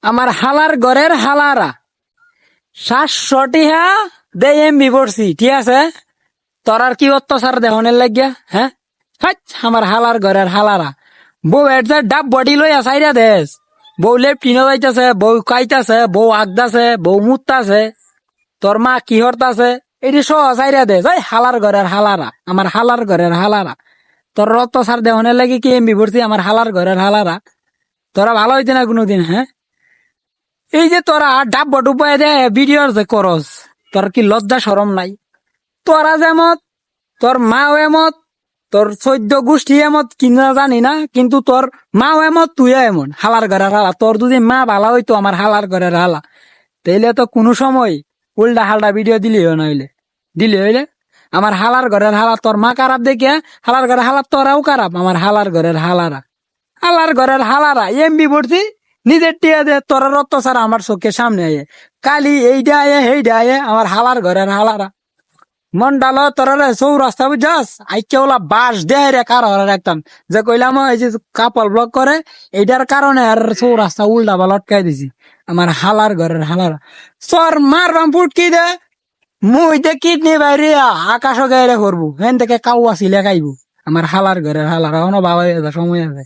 আমার হালার ঘরের হালারা 700 টিহা দে এমবি পড়ছি, ঠিক আছে? তোর আর কি অত্যাচার দেহনের লাগিয়া, হ্যাঁ? হাট, আমার হালার ঘরের হালারা বউ এর ডাব বডি লইয়া সাইরা দেশ, বউ লেফটিনও যাইতাছে, বউ কাইতাছে, বউ আগদাছে, বউ মুততাছে, তোর মা কি হরতাছে, এটি সহ সাইরা দেশ। ওই হালার ঘরের হালারা, আমার হালার ঘরের হালারা, তোর অত্যাচার দেহনের লাগি কি এমবি পড়ছি আমার হালার ঘরের হালারা? তোরা ভালো হইতে না কোনোদিন, হ্যাঁ? এই যে তোরা ডাব ডুবাই দে ভিডিও যে করস, তোর কি লজ্জা শরম নাই? তোরা যেমত, তোর মাও এমত, তোর 14 গোষ্ঠী এমত কিনা জানি না, কিন্তু তোর মাও এমত, তুই এমন হালার ঘরের হালা। তোর যদি মা ভালো হইতো আমার হালার ঘরের হালা, তাইলে তো কোনো সময় উল্টা হালটা ভিডিও দিলি হইলে আমার হালার ঘরের হালা। তোর মা খারাপ দেখে হালার ঘরের হালা, তোরাও খারাপ। আমার হালার ঘরের হালারা, হালার ঘরের হালারা এমবি পড়ছি নিজের টিয়া দে, তোর অত্যাচার আমার চোখের সামনে আয়ে, কালি এইটা আয়ে সেইটা আয়ে, আমার হালার ঘরের হালারা। মন ডালো তোর চৌরাস্তা বুঝাস, আইকে ওলা বাস দেয় রে কার একদম, যে কইলাম এই যে কাপল ব্লক করে, এইটার কারণে আর চৌরাস্তা উল্টা বা লটকাই দিছি। আমার হালার ঘরের হালারা সর মারবাম ফুটকি দে, মুই দে কিডনি বাইরে আকাশ গাইরে করবো, হেন থেকে কাউ আসিলে খাইবো। আমার হালার ঘরের হালারা, বাবা সময় আছে।